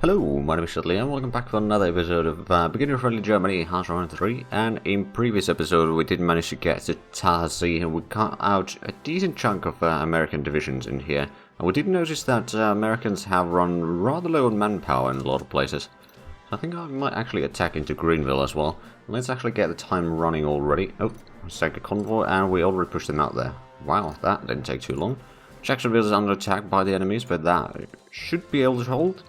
Hello, my name is Shudley and welcome back to another episode of Beginner Friendly Germany House Round 3. And in previous episode we did manage to get to Tallahassee and we cut out a decent chunk of American divisions in here. And we did notice that Americans have run rather low on manpower in a lot of places. So I think I might actually attack into Greenville as well. Let's actually get the time running already. Oh, let's take a convoy and we already pushed them out there. Wow, that didn't take too long. Jacksonville is under attack by the enemies, but that should be able to hold.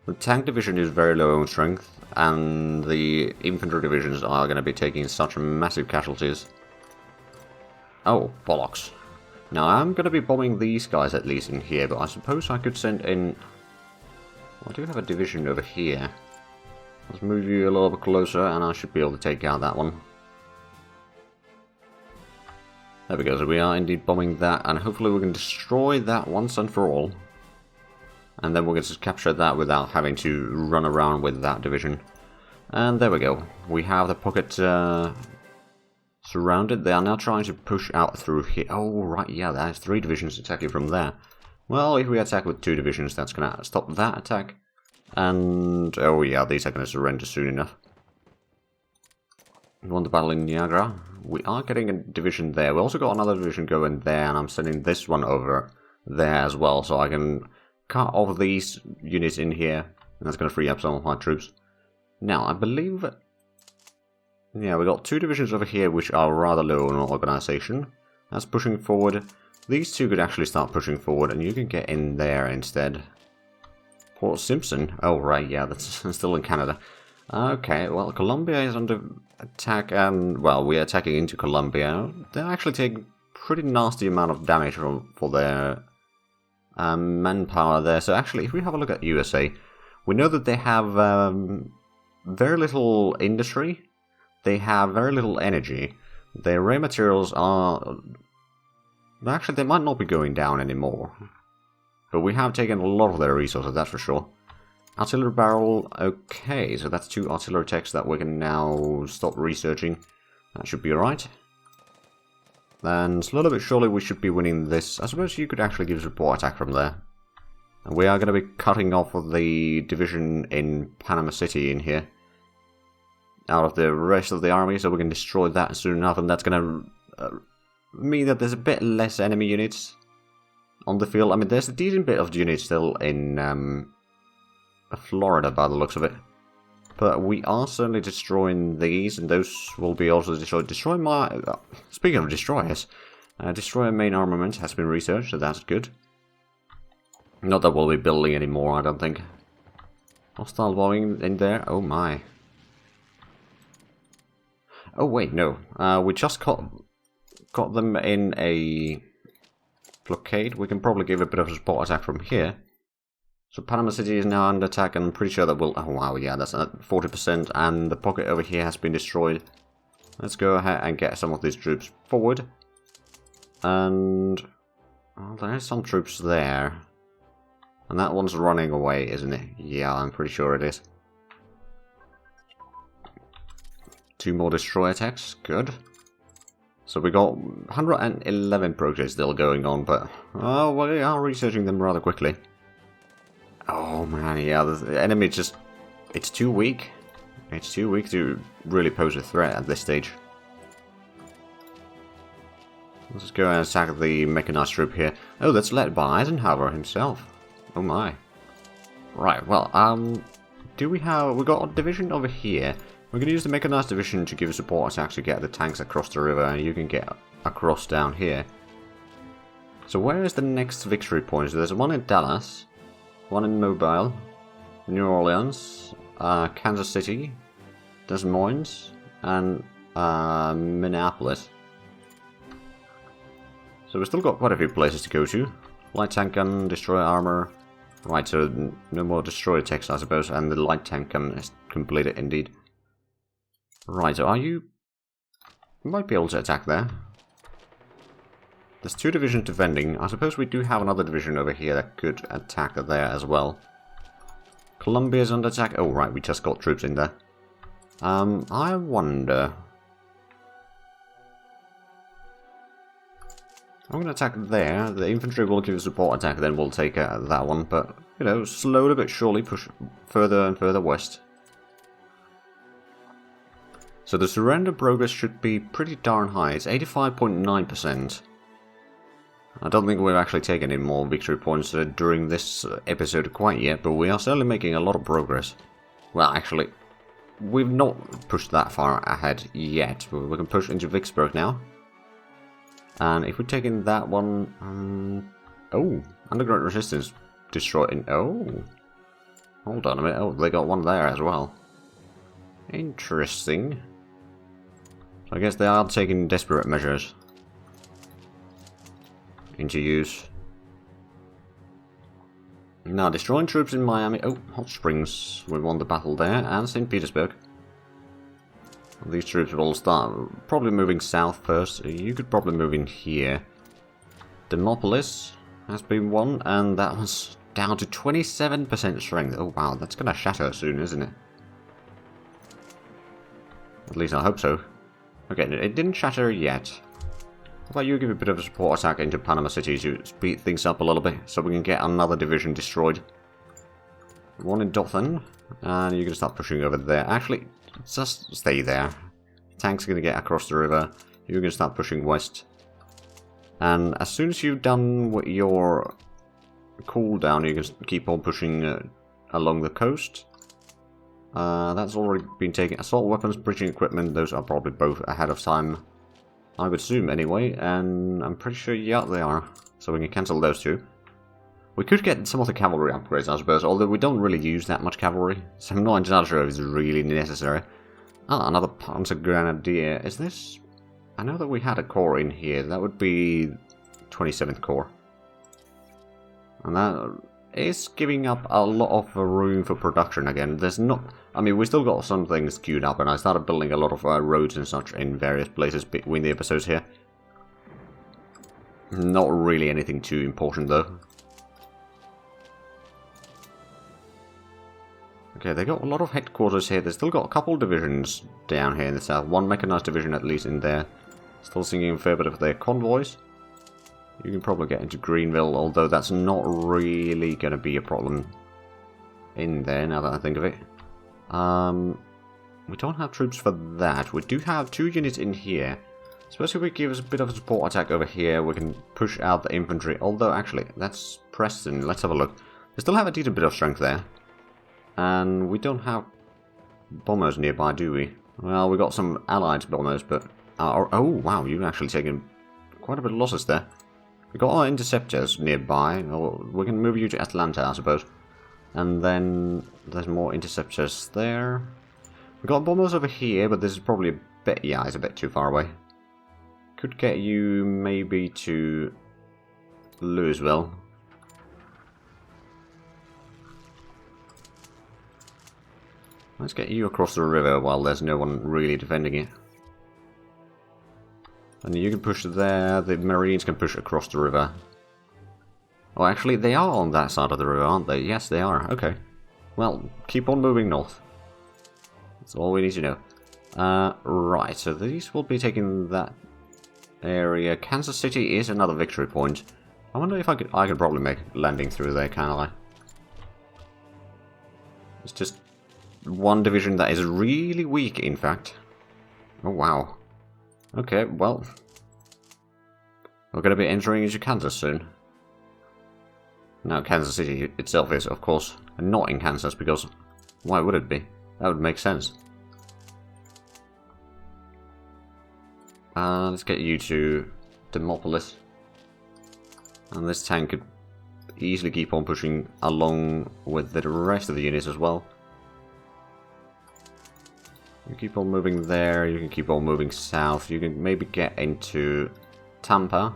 The tank division is very low on strength, and the infantry divisions are going to be taking such massive casualties. Oh, bollocks. Now, I'm going to be bombing these guys at least in here, but I suppose I could send in... I do have a division over here. Let's move you a little bit closer, and I should be able to take out that one. There we go, so we are indeed bombing that, and hopefully we can destroy that once and for all. And then we're going to capture that without having to run around with that division. And there we go. We have the pocket surrounded. They are now trying to push out through here. Oh, right, yeah, there's 3 divisions attacking from there. Well, if we attack with 2 divisions, that's going to stop that attack. And, oh yeah, these are going to surrender soon enough. We won the battle in Niagara. We are getting a division there. We also got another division going there, and I'm sending this one over there as well, so I can cut off these units in here, and that's going to free up some of my troops. Now, I believe... yeah, we got 2 divisions over here which are rather low in organization. That's pushing forward. These 2 could actually start pushing forward, and you can get in there instead. Port Simpson? Oh, right, yeah, that's still in Canada. Okay, well, Colombia is under attack, and, well, we're attacking into Colombia. They're actually taking pretty nasty amount of damage for their... manpower there. So actually, if we have a look at USA, we know that they have very little industry, they have very little energy, their raw materials are... actually, they might not be going down anymore. But we have taken a lot of their resources, that's for sure. Artillery barrel, okay, so that's 2 artillery techs that we can now stop researching. That should be alright. And slowly but surely we should be winning this. I suppose you could actually give a support attack from there. And we are going to be cutting off the division in Panama City in here. Out of the rest of the army, so we can destroy that soon enough. And that's going to mean that there's a bit less enemy units on the field. I mean, there's a decent bit of units still in Florida by the looks of it. But we are certainly destroying these, and those will be also destroyed. Destroy my... speaking of destroyers, destroyer main armament has been researched, so that's good. Not that we'll be building any more, I don't think. Hostile bombing in there? Oh my. Oh wait, no. We just got them in a blockade. We can probably give a bit of a support attack from here. So Panama City is now under attack, and I'm pretty sure that will... oh wow, yeah, that's at 40%, and the pocket over here has been destroyed. Let's go ahead and get some of these troops forward. And... well, there are some troops there. And that one's running away, isn't it? Yeah, I'm pretty sure it is. 2 more destroyer attacks, good. So we got 111 projects still going on, but... oh, well, we are researching them rather quickly. Oh man, yeah, the enemy just... it's too weak. It's too weak to really pose a threat at this stage. Let's just go and attack the mechanized troop here. Oh, that's led by Eisenhower himself. Oh my. Right, well, do we have... we got a division over here. We're going to use the mechanized division to give a support attack to get the tanks across the river, and you can get across down here. So where is the next victory point? So there's one in Dallas. One in Mobile, New Orleans, Kansas City, Des Moines, and Minneapolis. So we've still got quite a few places to go to. Light tank gun, destroyer armor. Right, so no more destroyer techs, I suppose, and the light tank gun is completed indeed. Right, so are you... you might be able to attack there. There's 2 divisions defending. I suppose we do have another division over here that could attack there as well. Colombia's under attack. Oh, right, we just got troops in there. I wonder... I'm going to attack there. The infantry will give a support attack, then we'll take that one. But, you know, slowly but surely push further and further west. So the surrender progress should be pretty darn high. It's 85.9%. I don't think we've actually taken any more victory points during this episode quite yet, but we are certainly making a lot of progress. Well, actually, we've not pushed that far ahead yet. We can push into Vicksburg now. And if we take in that one... oh, underground resistance destroyed in... oh, hold on a minute. Oh, they got one there as well. Interesting. So I guess they are taking desperate measures into use. Now, destroying troops in Miami. Oh, Hot Springs. We won the battle there. And St. Petersburg. These troops will start probably moving south first. You could probably move in here. Demopolis has been won, and that was down to 27% strength. Oh wow, that's gonna shatter soon, isn't it? At least I hope so. Okay, it didn't shatter yet. How about you give a bit of a support attack into Panama City to speed things up a little bit, so we can get another division destroyed. One in Dothan, and you can start pushing over there. Actually, just stay there. Tanks are going to get across the river. You're going to start pushing west. And as soon as you've done with your cooldown, you can keep on pushing along the coast. That's already been taken. Assault weapons, bridging equipment, those are probably both ahead of time. I would assume anyway, and I'm pretty sure, yeah, they are. So we can cancel those two. We could get some of the cavalry upgrades, I suppose, although we don't really use that much cavalry, so I'm not entirely sure if it's really necessary. Ah, another Panzer Grenadier. Is this... I know that we had a corps in here. That would be 27th Corps. And that is giving up a lot of room for production again. There's not... I mean, we still got some things queued up, and I started building a lot of roads and such in various places between the episodes here. Not really anything too important, though. Okay, they got a lot of headquarters here. They've still got a couple divisions down here in the south. One mechanized division at least in there. Still singing a fair bit of their convoys. You can probably get into Greenville, although that's not really going to be a problem in there, now that I think of it. We don't have troops for that. We do have 2 units in here. Especially if we give us a bit of a support attack over here, we can push out the infantry. Although, actually, that's Preston. Let's have a look. They still have a decent bit of strength there. And we don't have bombers nearby, do we? Well, we got some allied bombers, but... oh, wow, you've actually taken quite a bit of losses there. We got our interceptors nearby. Or we can move you to Atlanta, I suppose. And then there's more interceptors there. We got bombers over here, but this is probably a bit... yeah, it's a bit too far away. Could get you maybe to Louisville. Let's get you across the river while there's no one really defending it. And you can push there, the Marines can push across the river. Oh, actually, they are on that side of the river, aren't they? Yes, they are. Okay. Well, keep on moving north. That's all we need to know. Right, so these will be taking that area. Kansas City is another victory point. I wonder if I could probably make landing through there, can't I? It's just one division that is really weak, in fact. Oh, wow. Okay, well. We're going to be entering into Kansas soon. Now, Kansas City itself is, of course, not in Kansas, because why would it be? That would make sense. Let's get you to Demopolis. And this tank could easily keep on pushing along with the rest of the units as well. You keep on moving there, you can keep on moving south, you can maybe get into Tampa.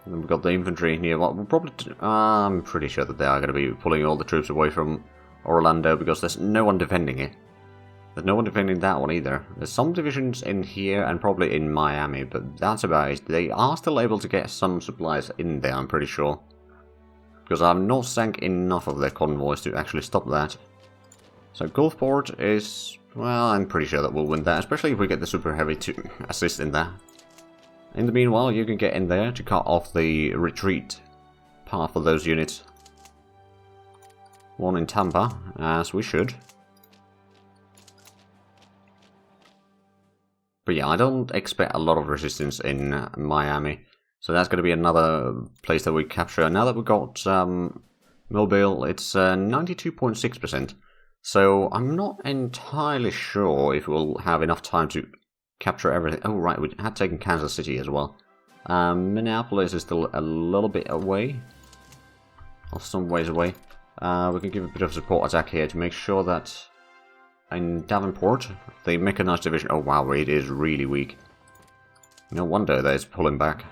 And then we've got the infantry in here. Well, we'll probably... I'm pretty sure that they are going to be pulling all the troops away from Orlando because there's no one defending it. There's no one defending that one either. There's some divisions in here and probably in Miami, but that's about it. They are still able to get some supplies in there, I'm pretty sure. Because I've not sank enough of their convoys to actually stop that. So Gulfport is Well, I'm pretty sure that we'll win that, especially if we get the super heavy to assist in that. In the meanwhile, you can get in there to cut off the retreat path for those units. One in Tampa, as we should. But yeah, I don't expect a lot of resistance in Miami. So that's going to be another place that we capture. Now that we've got Mobile, it's 92.6%. So I'm not entirely sure if we'll have enough time to capture everything. Oh right, we had taken Kansas City as well. Minneapolis is still a little bit away. Or some ways away. We can give a bit of support attack here to make sure that in Davenport, the mechanized division... Oh wow, it is really weak. No wonder that it's pulling back.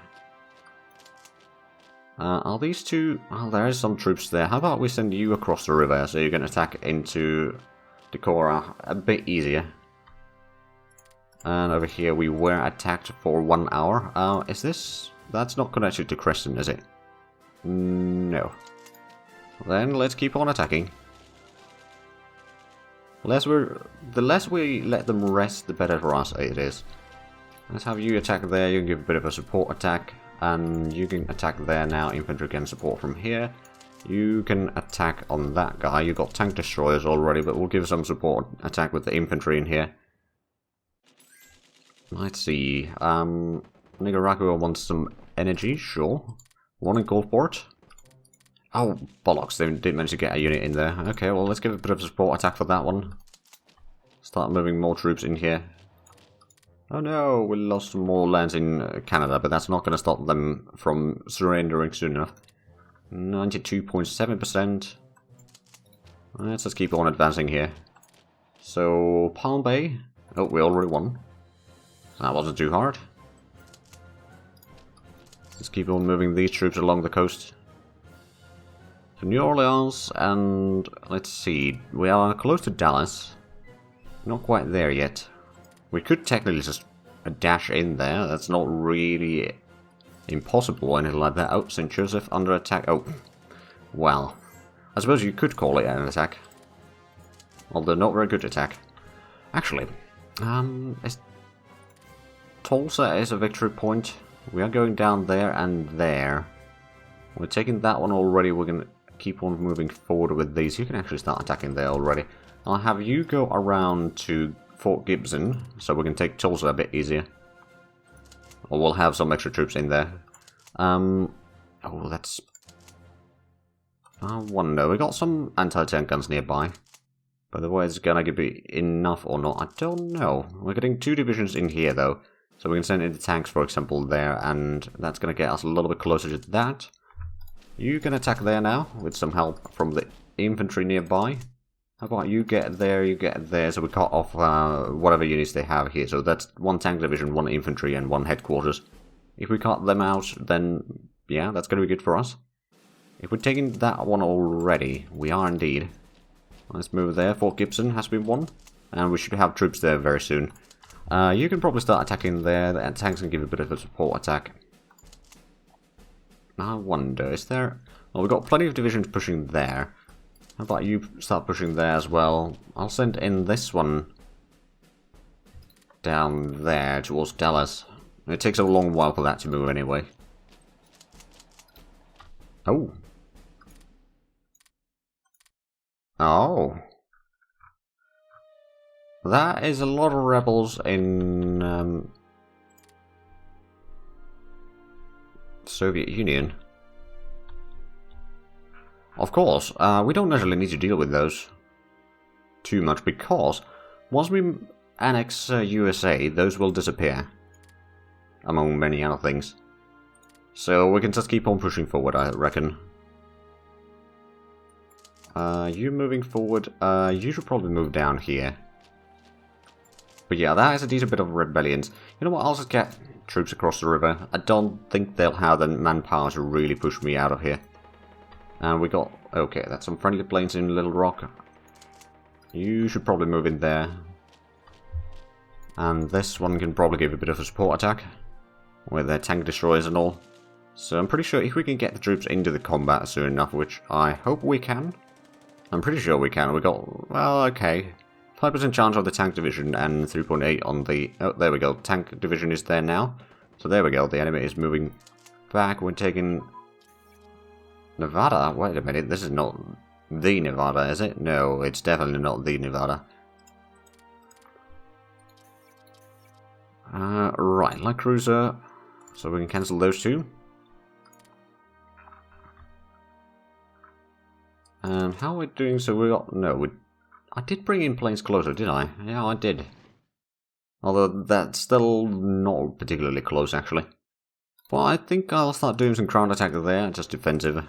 Are these two... Well, there is some troops there. How about we send you across the river so you can attack into Decorah a bit easier. And over here we were attacked for 1 hour. Is this... That's not connected to Crescent, is it? No. Then let's keep on attacking. The less we let them rest, the better for us it is. Let's have you attack there. You can give a bit of a support attack. And you can attack there now. Infantry can support from here. You can attack on that guy. You've got tank destroyers already, but we'll give some support attack with the infantry in here. Let's see. Nicaragua wants some energy, sure. One in Gulfport. Oh, bollocks, they didn't manage to get a unit in there. Okay, well, let's give a bit of a support attack for that one. Start moving more troops in here. Oh no, we lost some more lands in Canada, but that's not going to stop them from surrendering soon enough. 92.7%. Let's just keep on advancing here. So, Palm Bay. Oh, we already won. That wasn't too hard. Let's keep on moving these troops along the coast. To New Orleans, and let's see. We are close to Dallas. Not quite there yet. We could technically just dash in there. That's not really impossible or anything like that. Oh, St. Joseph under attack. Oh, well. I suppose you could call it an attack. Although not very good attack. Actually, Tulsa is a victory point. We are going down there and there. We're taking that one already. We're going to keep on moving forward with these. You can actually start attacking there already. I'll have you go around to Fort Gibson, so we can take Tulsa a bit easier. Or we'll have some extra troops in there. Oh, that's... I wonder, we got some anti-tank guns nearby. By the way, it's gonna be enough or not, I don't know. We're getting 2 divisions in here, though. So we can send in the tanks, for example, there, and that's gonna get us a little bit closer to that. You can attack there now, with some help from the infantry nearby. How about you get there, so we cut off whatever units they have here. So that's 1 tank division, 1 infantry, and 1 headquarters. If we cut them out, then yeah, that's going to be good for us. If we're taking that one already, we are indeed. Let's move there. Fort Gibson has been won, and we should have troops there very soon. You can probably start attacking there. The tanks can give a bit of a support attack. I wonder, is there... Well, we've got plenty of divisions pushing there. How about you start pushing there as well? I'll send in this one down there towards Dallas. It takes a long while for that to move anyway. Oh. Oh. That is a lot of rebels in Soviet Union. Of course, we don't necessarily need to deal with those too much, because once we annex USA, those will disappear, among many other things. So we can just keep on pushing forward, I reckon. You moving forward, you should probably move down here. But yeah, that is a decent bit of rebellions. You know what, I'll just get troops across the river. I don't think they'll have the manpower to really push me out of here. And we got... Okay, that's some friendly planes in Little Rock. You should probably move in there. And this one can probably give a bit of a support attack. With their tank destroyers and all. So I'm pretty sure if we can get the troops into the combat soon enough, which I hope we can. I'm pretty sure we can. We got... Well, okay. 5% chance of the tank division and 3.8 on the... Oh, there we go. Tank division is there now. So there we go. The enemy is moving back. We're taking... Nevada? Wait a minute. This is not the Nevada, is it? No, it's definitely not the Nevada. Right. Light cruiser. So we can cancel those two. And how are we doing? So we got... No, I did bring in planes closer, did I? Yeah, I did. Although that's still not particularly close, actually. Well, I think I'll start doing some ground attack there, just defensive.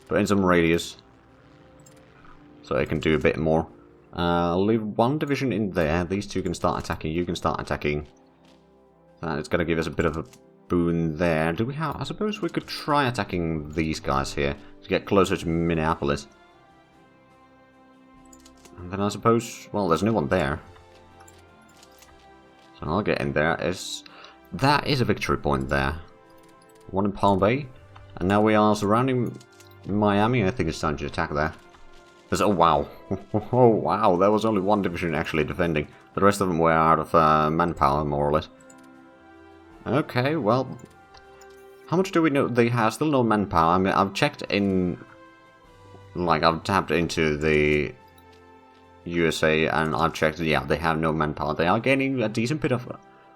But in some radius. So I can do a bit more. I'll leave one division in there. These two can start attacking. You can start attacking. That is going to give us a bit of a boon there. Do we have... I suppose we could try attacking these guys here to get closer to Minneapolis. And then I suppose... Well, there's no one there. So I'll get in there. That is a victory point there. One in Palm Bay. And now we are surrounding Miami. I think it's time to attack there. Oh, wow. Oh, wow. There was only one division actually defending. The rest of them were out of manpower, more or less. Okay, well... How much do we know? They have still no manpower. I mean, I've checked in... Like, I've tapped into the USA and I've checked, yeah, they have no manpower. They are gaining a decent bit of...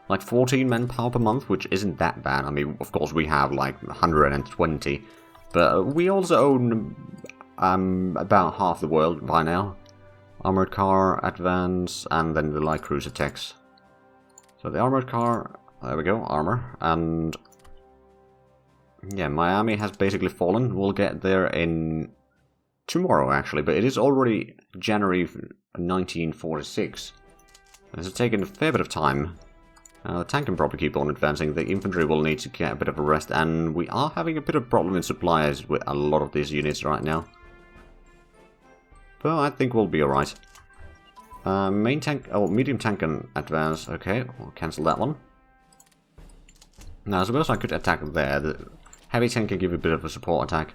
Like 14 manpower per month, which isn't that bad. I mean, of course, we have like 120. But we also own about half the world by now. Armored car, advance, and then the light cruiser techs. So the armored car, there we go, armor. And yeah, Miami has basically fallen. We'll get there in tomorrow, actually. But it is already January 1946. This has taken a fair bit of time. The tank can probably keep on advancing. The infantry will need to get a bit of a rest. And we are having a bit of problem in supplies with a lot of these units right now. But I think we'll be alright. Main tank... Oh, medium tank can advance. Okay, we'll cancel that one. Now, I suppose I could attack there. The heavy tank can give a bit of a support attack.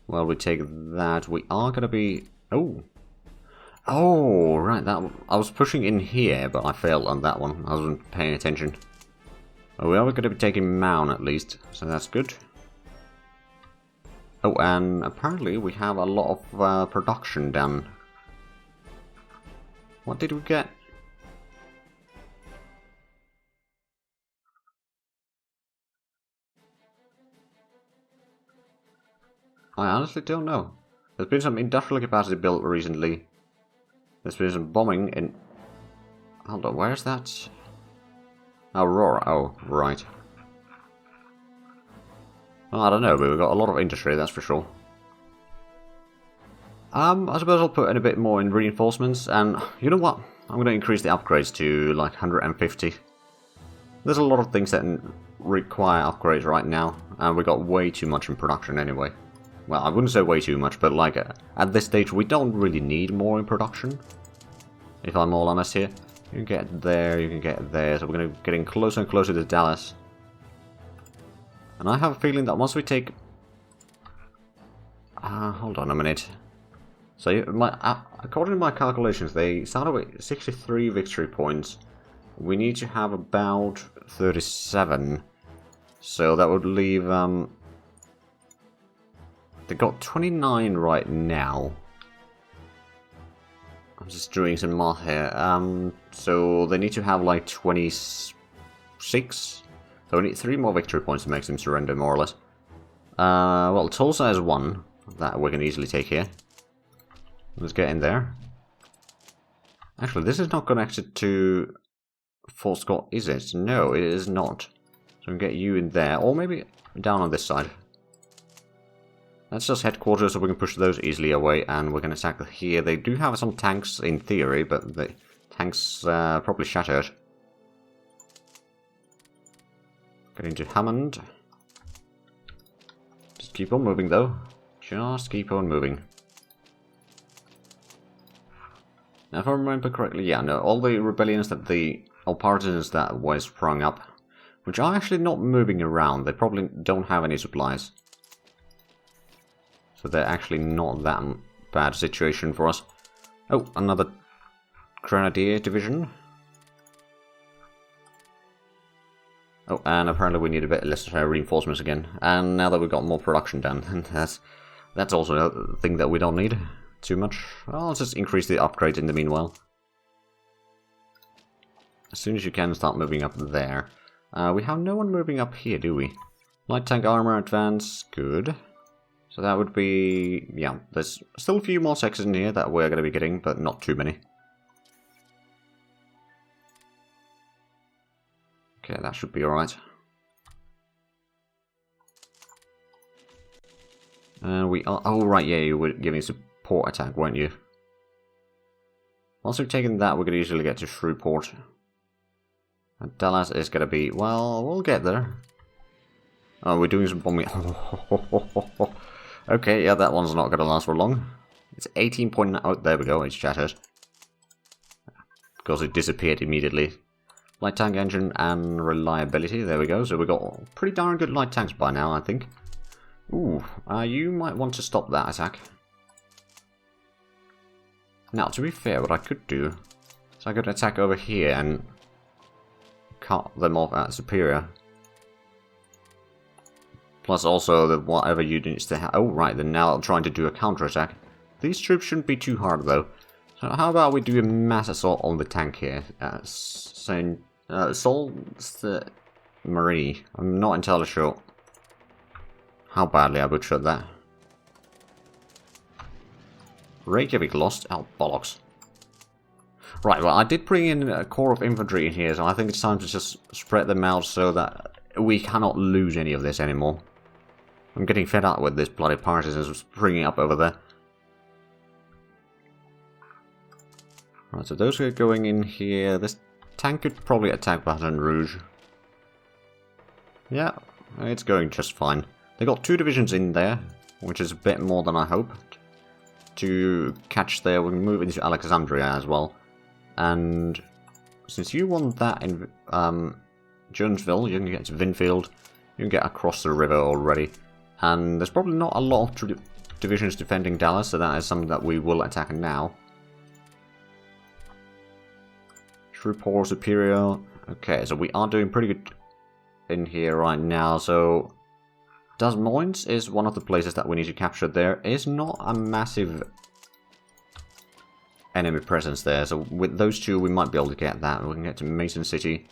Well, we take that. We are going to be... Oh! Oh, right, that I was pushing in here, but I failed on that one. I wasn't paying attention. Oh, we are going to be taking Maun at least, so that's good. Oh, and apparently we have a lot of production done. What did we get? I honestly don't know. There's been some industrial capacity built recently. There's been some bombing in... Hold on, where's that? Aurora. Oh, right. Well, I don't know, but we've got a lot of industry, that's for sure. I suppose I'll put in a bit more in reinforcements, and you know what? I'm going to increase the upgrades to like 150. There's a lot of things that require upgrades right now, and we got way too much in production anyway. Well, I wouldn't say way too much, but like at this stage we don't really need more in production. If I'm all honest here. You can get there, you can get there, so we're going to getting closer and closer to Dallas. And I have a feeling that once we take... hold on a minute. So, according to my calculations, they started with 63 victory points. We need to have about 37. So that would leave... They got 29 right now. I'm just doing some math here. So they need to have like 26. So we need 3 more victory points to make them surrender, more or less. Well, Tulsa is 1 that we can easily take here. Let's get in there. Actually, this is not connected to Fort Scott, is it? No, it is not. So we can get you in there, or maybe down on this side. That's just headquarters, so we can push those easily away, and we can attack here. They do have some tanks in theory, but the tanks probably shattered. Get into Hammond. Just keep on moving, though. Just keep on moving. Now, if I remember correctly, yeah, no, all the rebellions that or partisans that were sprung up, which are actually not moving around, they probably don't have any supplies. So they're actually not that bad situation for us. Oh, another Grenadier Division. Oh, and apparently we need a bit less reinforcements again. And now that we've got more production done, that's also a thing that we don't need too much. Well, let's just increase the upgrades in the meanwhile. As soon as you can, start moving up there. We have no one moving up here, do we? Light tank armor advance, good. So that would be... yeah, there's still a few more sectors in here that we're going to be getting, but not too many. Okay, that should be alright. We are... oh, right, yeah, you were giving support attack, weren't you? Once we've taken that, we're going to usually get to Shrewport. And Dallas is going to be... well, we'll get there. Oh, we're doing some bombing. Okay, yeah, that one's not going to last for long. It's 18.9... oh, there we go, it's shattered. Because it disappeared immediately. Light tank engine and reliability, there we go. So we've got pretty darn good light tanks by now, I think. Ooh, you might want to stop that attack. Now, to be fair, what I could do is I could attack over here and cut them off at Superior. Plus also the whatever units they have. Oh, right, they're now trying to do a counterattack. These troops shouldn't be too hard, though. So how about we do a mass assault on the tank here? Assault Marie. I'm not entirely sure how badly I butchered that. Reykjavik lost? Oh, bollocks. Right, well, I did bring in a corps of infantry in here, so I think it's time to just spread them out so that we cannot lose any of this anymore. I'm getting fed up with this bloody partisans springing up over there. Right, so those are going in here. This tank could probably attack Baton Rouge. Yeah, it's going just fine. They got 2 divisions in there, which is a bit more than I hoped. To catch there, we can move into Alexandria as well. And since you won that in Jonesville, you can get to Vinfield, you can get across the river already. And there's probably not a lot of divisions defending Dallas, so that is something that we will attack now. Shrewport, Superior. Okay, so we are doing pretty good in here right now. So Des Moines is one of the places that we need to capture. There is not a massive enemy presence there, so with those 2 we might be able to get that. We can get to Mason City.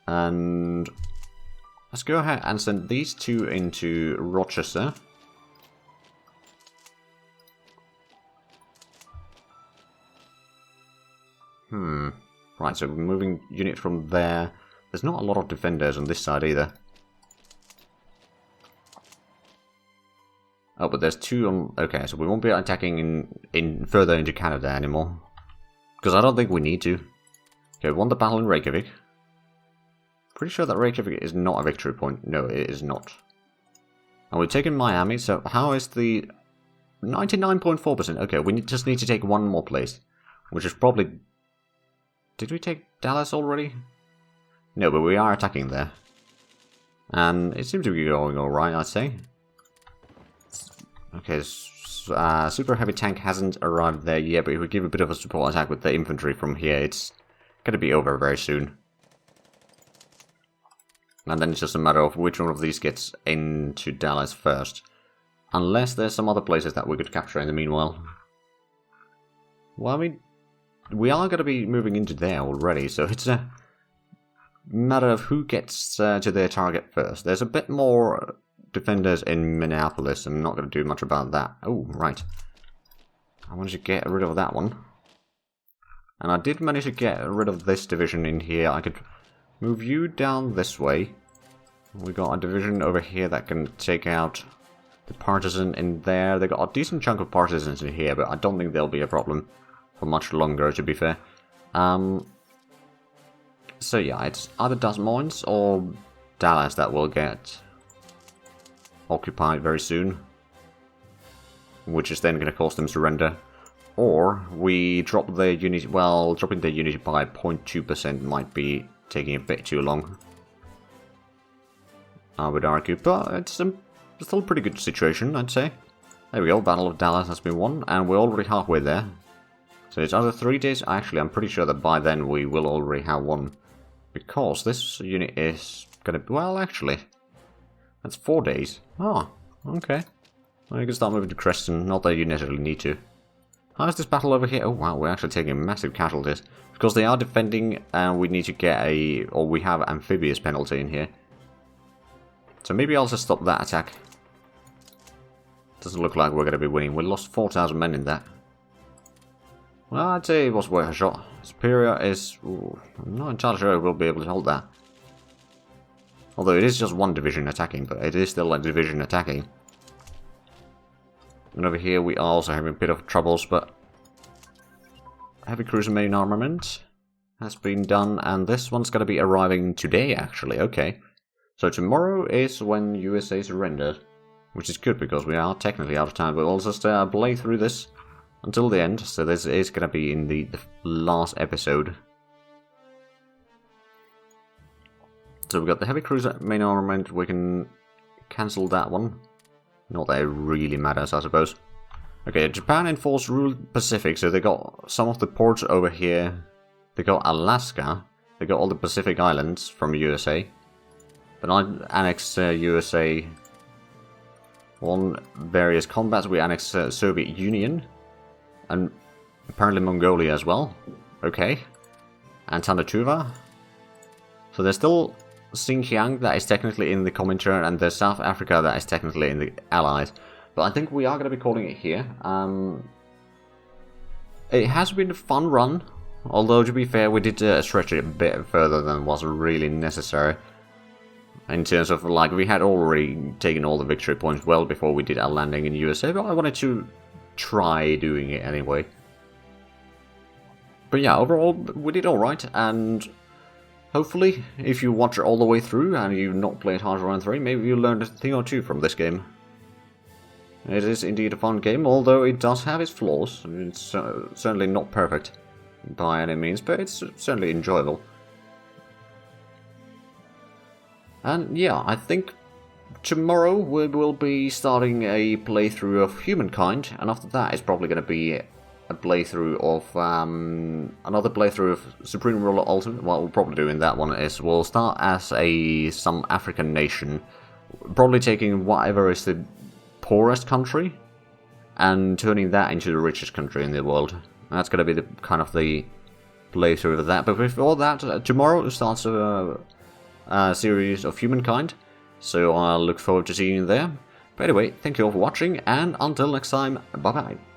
And let's go ahead and send these 2 into Rochester. Right, so we're moving units from there. There's not a lot of defenders on this side either. Oh, but there's 2 on... okay, so we won't be attacking in further into Canada anymore. Because I don't think we need to. Okay, we won the battle in Reykjavik. Pretty sure that Reykjavik is not a victory point. No, it is not. And we've taken Miami, so how is the... 99.4%. Okay, we just need to take 1 more place. Which is probably... did we take Dallas already? No, but we are attacking there. And it seems to be going alright, I'd say. Okay, super heavy tank hasn't arrived there yet, but if we give a bit of a support attack with the infantry from here, it's going to be over very soon. And then it's just a matter of which one of these gets into Dallas first. Unless there's some other places that we could capture in the meanwhile. Well, I mean, we are going to be moving into there already, so it's a matter of who gets to their target first. There's a bit more defenders in Minneapolis. I'm not going to do much about that. Oh, right. I wanted to get rid of that one. And I did manage to get rid of this division in here. I could move you down this way. We got a division over here that can take out the partisan in there. They got a decent chunk of partisans in here, but I don't think there'll be a problem for much longer, to be fair. So yeah, it's either Des Moines or Dallas that will get occupied very soon, which is then going to cause them surrender. Or we drop their unit. Well, dropping their unit by 0.2% might be taking a bit too long, I would argue, but it's still a pretty good situation, I'd say. There we go, Battle of Dallas has been won, and we're already halfway there. So it's either 3 days. Actually, I'm pretty sure that by then we will already have one. Because this unit is gonna be... Well, actually, that's 4 days. Oh, okay. Well, you can start moving to Creston. Not that you necessarily need to. How's this battle over here? Oh, wow, we're actually taking massive casualties. Because they are defending, and we need to get a... Or we have amphibious penalty in here. So maybe I'll just stop that attack. Doesn't look like we're going to be winning. We lost 4,000 men in that. Well, I'd say it was worth a shot. Superior is... Ooh, I'm not entirely sure we'll be able to hold that. Although it is just one division attacking, but it is still a division attacking. And over here we are also having a bit of troubles, but... Heavy cruiser main armament has been done, and this one's going to be arriving today, actually. Okay. So tomorrow is when USA surrendered, which is good because we are technically out of time, but we'll just play through this until the end. So this is going to be in the last episode. So we've got the heavy cruiser main armament. We can cancel that one. Not that it really matters, I suppose. Okay, Japan enforced rule Pacific, so they got some of the ports over here. They got Alaska. They got all the Pacific Islands from USA. But I annexed USA on various combats. We annexed Soviet Union. And apparently Mongolia as well. Okay. And Tanatuva. So there's still Xinjiang that is technically in the Comintern, and there's South Africa that is technically in the Allies. But I think we are going to be calling it here. It has been a fun run, although to be fair, we did stretch it a bit further than was really necessary. In terms of, like, we had already taken all the victory points well before we did our landing in USA, but I wanted to try doing it anyway. But yeah, overall, we did alright, and hopefully, if you watch it all the way through and you've not played Hard Run 3, maybe you learned a thing or two from this game. It is indeed a fun game, although it does have its flaws. It's certainly not perfect by any means, but it's certainly enjoyable. And yeah, I think tomorrow we will be starting a playthrough of Humankind, and after that it's probably going to be a playthrough of, another playthrough of Supreme Ruler Ultimate. What we'll probably do in that one is we'll start as some African nation, probably taking whatever is the poorest country and turning that into the richest country in the world. And that's going to be the kind of the playthrough of that. But before that, tomorrow starts a series of Humankind, so I'll look forward to seeing you there. But anyway, thank you all for watching, and until next time, bye bye.